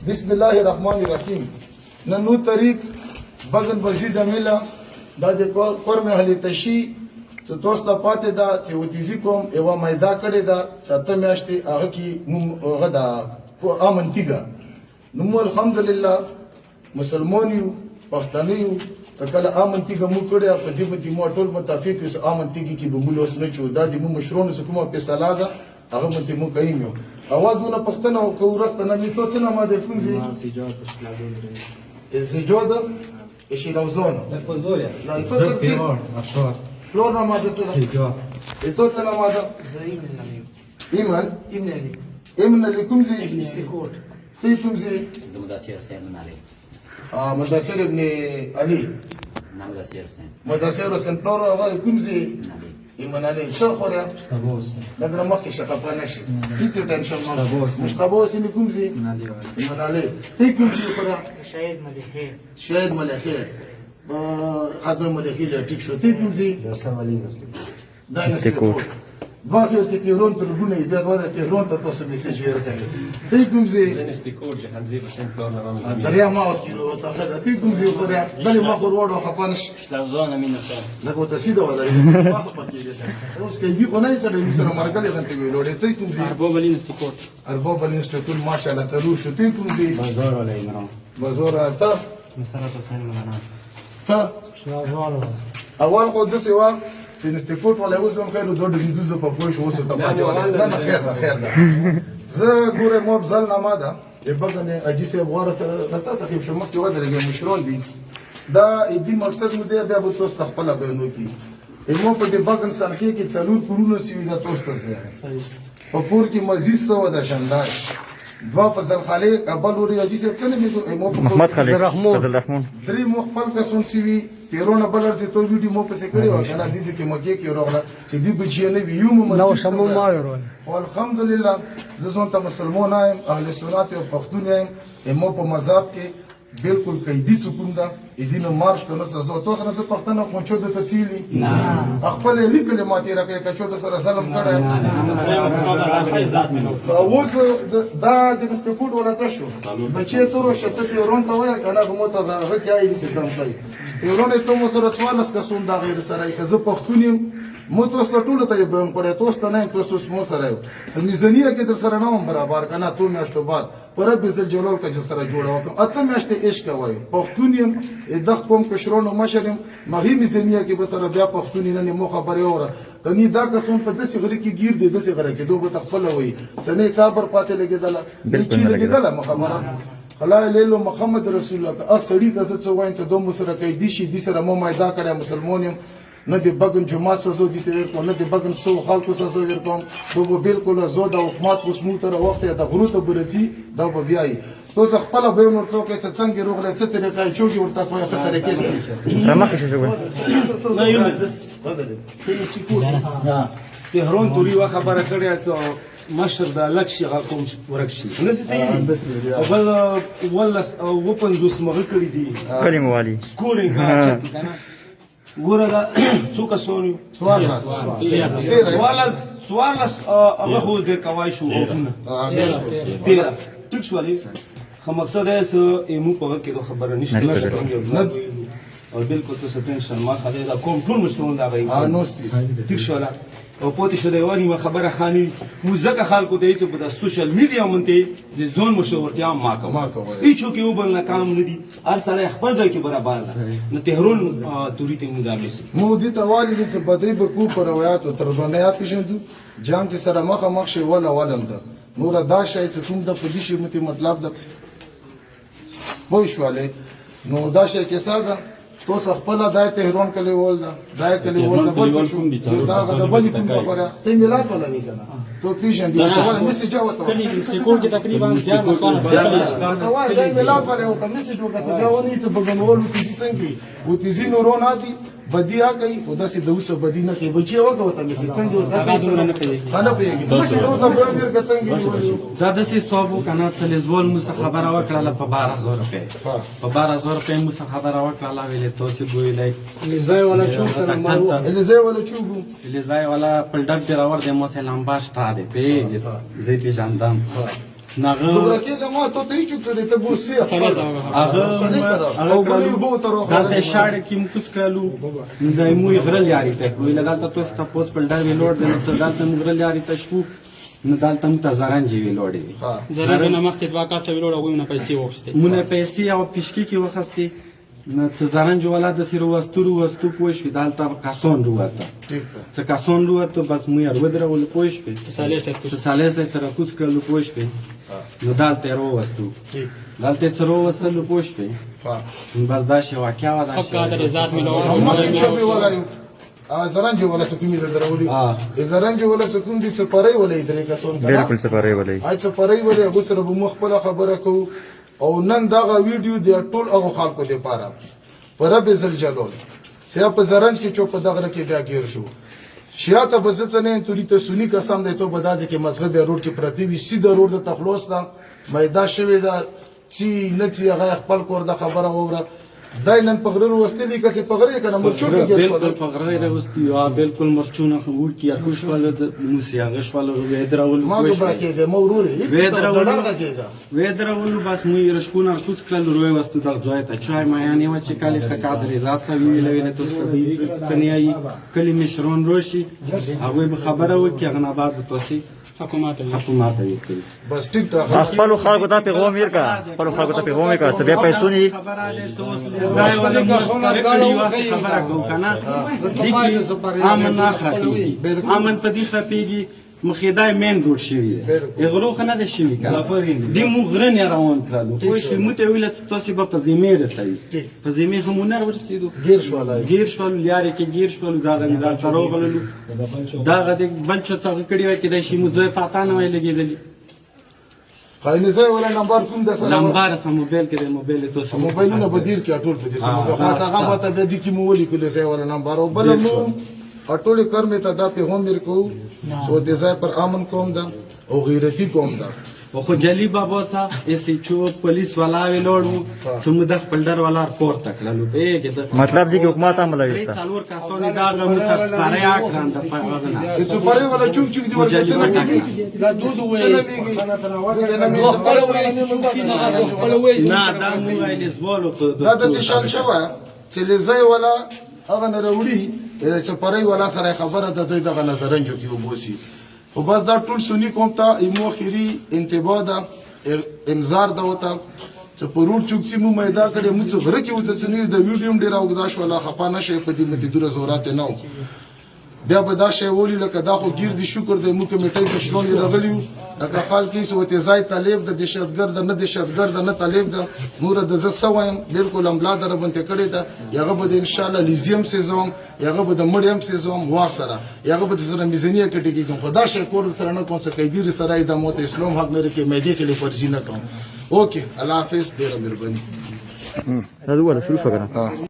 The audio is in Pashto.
بسم الله الرحمن الرحیم. نن نو طریق بزن بزید میلا دا د کور مې هلي تشي چې توسته پاتې دا چې وتیزی کوم یو مېدا کړی دا ساته میاشتې هغه کې هغه دا امنتیګه نو الحمدلله مسلمان یو پښتانه یو چې کله امنتیګه مو کړی په دې باندې مو ټول متفق یو امنتیګه کې به مو اوس نه چو دا د مو مشرونو څخه کومه فیصله ده هغه باندې مو کوي اوادونه پښتنه او کورسته نه می تو څه نه ماده کوم زی سجاد اشیلوزون الفوزوريا لا الفوزوريا فلور ما ماده څه ده تو څه نه ماده زعيم النبي ایمان ابن ایمان اللي کوم زی استيكور تی کوم زی مدثر حسين بن علي مدثر ابن علي مدثر حسين مدثر حسين فلور هغه کوم زی نبي ایمان علي څه خوریا لکه مخکې شقه نشي هیڅ ټینشن نه مشتبه سینې کوم زی ایمان علي تی کوم زی خوریا شهيد مليحين شاید ملکه خدمه ملکه له ټیک شو تی کوم زی دا نستیکور باقي تهران تربونه بیا ودا تهران ته تاسو میسج ورکړئ تی کوم زی استيكور جهنزيب حسين فلورنا رمز دریا ما کیلو ته خدا تی کوم زی خوریا دلی ما خور وړو خپانش شلازون امين حسين لکه تسیده ودا ما خو پکې دي اوس کې دی کو نه سره مسره مرګلې غنته ویلوړې تی کوم زی اربو بلين استيكور ارباب الانستیتوت ماشاءالله څلور شو تی کوم زی بازار ولا عمران بازار ته مسرات حسين منان ته اول خو د سیوا چې انستیتوت ولا اوس هم کله دوه د دوزه په پوښ اوس ته پاتې ولا نه خیر ده خیر ده زه ګوره مو بزل نه ماده یبغنه اجي سي غواره سره اساسا کې شو مخکې ودرېږي مشرون دي دا دې مقصد مو دی بیا به تاسو خپل بیانو کی ایمو په دې بغن سرخي کې څلور کورونه سی دا تاسو ته ځای په پور کې مزید سو د شاندار دوا فضل خالق ابل وري اجي سي څنګه مې ایمو محمد خالق فضل رحمان درې مخفل کسون سی وی تیرونه بلر چې تو ویډیو مو پسې کړی و کنه دې کې مو کې راغله چې دې بچی نه وی یو مو نو شمو ما ورول والحمدلله زه ته مسلمان ایم اهل سنت او پښتون ایم ایمو په مذهب کې بالکل قیدی سکون ده دین مارش کنه سزا تو سره پښتنه کوچو د تسهیلی خپل لیکل ماته راکې کچو د سره ظلم کړه اوس دا د استفود ولا تشو بچی تر شته ورون ته وای کنه مو ته دا غږی دي ستم ځای ورونه ته مو سره څوارلس کسون دا غیر سره که زه پښتون مو تاسو ټول ته به کړه تاسو نه تاسو مو سره میزانیه کې در سره نه برابر کنه تو میاشتو بعد پر بزل جلال کا سره جوړه وکم اته میاشتې عشق وای پښتون يم د قوم کشرونو مشرم مغي میزانیه کې بسره بیا پښتون نه مو خبره اوره کني دا کسون په دسه غری کې گیر دي دسه غره کې دوه تخپل وای څنګه کابر پاتې لګیدل چې لګیدل خبره خلا لیلو محمد رسول الله اصلي د څه وای چې دوه سره کې دي شي دي سره مو مایدا کړه مسلمانیم نه دی بګن جمعه سزو دي ته نه دی بګن سو خلکو سزو ورکوم دوه بالکل زو د حکومت اوس مو تر وخت د غروته برسي دا به بیاي تو خپل به نور ته کې څنګه روغله څه طریقې چوکي ورته کوي په طریقې سره سره مخکې شو لا يوم تهران توري وا خبره کړې مشر د لکشي غاکم ورکشي نس سي بل ولا وپن دوس مغه کړی دي کلمه والی سکورینګ راځي کنه ګوره دا څوک سونی سوالس هغه خو د کوای شو تیرا ټیک شوالي خو مقصد یې سه ایمو په کې خبره نشته او بالکل څه ټینشن ما خدای دا کوم ټول مشرون دا غي ټیک شواله او پوتې شو دی وانی ما خبره خاني موزه خلکو ته چې په سوشل میډیا مونته د زون مشورتیا ما کوم هیڅ کې وبل نه کام ندي هر سره خپل ځای کې برابر نه تهرون توري ته مدامس مو دي توالي چې بدی به کو پر روایت او تربانيات پېژندو جام کې سره مخ شي ولا ولم ده نور دا شای چې کوم د پدیشي متي مطلب ده وای شواله نو دا شای کې ساده تو خپل دای تهران کلی ول دای کلی ول بل شو دا د بل کوم خبره ته ملات ولا نه کنه تو پیژن دي سوال میسج اوته کلی سکول کې تقریبا 10 مسوانه دا وای دای ملات ولا او میسج وکړه دا ونی څه بغنول کی څنګه و تیزی نورون ادي بدیا کوي او داسې د اوسه بدینه کې بچي وګو ته میسج څنګه وتا نه کوي خانه پیږي نو دا به ور څنګه دا د سې صوبو کنه سلیزول مو خبره وکړه په 12000 روپے په 12000 روپے مو خبره وکړه ویلې تو چې ګوي لزای ولا چوب کنه مارو لزای ولا چوب لزای ولا پلډک ډراور د مو سلام باشتا ده په زې په جاندام ناغه دومره کېږه ما ته ته هیڅ ته ته بوسي هغه دلته شاړه کې مکس کړلو نو دای مو غرل یاري ته وی لګالته تاسو ته پوس په ډار ویلوړ د نو دلته مو غرل یاري ته شو نو دلته مو تزاران جی ویلوړ دي زره نه مخکې دوا کاسه ویلوړ هغه نه پیسې وښته مونږ پیسې او پشکی کې وخستې نو تزاران جو ولا د سیرو وستو پوښ وی دلته کاسون روته ټیک ده څه کاسون روته بس مو یې ودره ول پوښ په سالې سره کوس کړلو پوښ په نو دلته رو وستو ټیک دلته څه رو وستلو پوښ په بس دا شی واقعا و دا فقط در ذات ما ملوه چې به ولایم زرنج ولا سکون دې درولي زرنج ولا سکون دې سپاري ولا درې کسون بالکل سپاره ولې آی سپاري ولا غسر به مخبل خبره کو او نن دغه ویډیو د ټول هغه خلکو د پاره پر رب زل جلال سیا په زرنج کې چوپ دغه کې بیا گیر شو شیاته بزڅنه توري ته سونی قسم دی ته بدازه کې مزغه د روډ کې پرتی وي سیده روډ د تخلوص دا مېدا شوی دا چې نتی هغه خپل کور د خبره وره دای نن په غرور وستلی کسي په غرې کنه مرچو کې بالکل په غرې وستي او بالکل مرچونه خو کی اكوش ولا د موسی هغه شوال وې درول ما دوبره کې موروري وې درول بس مې رشکونه کوس کله روي وستو د ځای ته چای ما یعنی و چې کله خکاد رضات سوي ویلې ته ستې کنيای کلی مشرون روشي هغه به خبره وکي هغه بعد توسي حکومت وکړي بس ټیک ته خپل خلکو ته پیغام ورکا خپل خلکو ته پیغام ورکا چې بیا پیسې نه خبره ده ځای ولا مسترکړي خبره کو کنه دي امن نه خاطي امن په دې خپيږي مخیدای مین روډ شوی دی غلو خنه د شوی کړه دی مو غرن روان کړلو خو شي مته ویل تاسو به په زمیر رسي په زمیر هم نه ورسېدو گیر شوال یاري کې گیر شوال دا غني دا تروغلو دا غد بل څه څنګه کړي وای کې د شي مو ځای پاتا نه وای لګیدلی خاينه زای ولا نمبر کوم د سره نمبر سم موبایل کې د موبایل تاسو موبایلونه بدیر کې ټول بدیر خاص هغه ماته به دي کې مو ولي کله زای ولا نمبر او بل نو اټولې کار مې ته دا پیغام ورکو سو دې ځای پر امن کوم دا او غیرتی کوم دا خو جلی بابا سا ایسی چو پولیس والا ویلوړو سم د خپل ډر والا کور تکللو به کې مطلب دی چې حکومت عمل کوي څلور کسونه دا غو سر سره اکران د پاغنا څه پاره ولا چوک چوک دی ورته دا دود وې نه دا مو ویل زولو دا د شان شوه چې لزای ولا هغه نه وروړي چې پاره ولا سره خبره د دوی دغه نظرنجو کې وبوسي خو بس دا ټول سنی کوم ته ایمو خيري انتباه دا انذار دا وته چې پرور چوک سي مو مېدا کړي مو څه غره کې وته سنی د ویډیو ډیر او غداش ولا خپه نشي په دې متي دره زورات نه بیا به دا شی ولی لکه دا خو گیر دی شکر دی مو کمیټې په شلون راغلیو لکه خال کې سوته ځای طالب د دهشتګرد نه دهشتګرد نه طالب د نور د زسوین بالکل املا در باندې کړی دا یغه به ان شاء الله لیزیم سیزون یغه به د مډیم سیزون واخ سره یغه به سره میزانیه کټی کوم خدا شي کور سره نه کوم څه قیدی سره د موت اسلام حق لري کې مېدی کې فرضی نه کوم اوکے الله حافظ ډیر مهرباني دا ولا شروع وکړه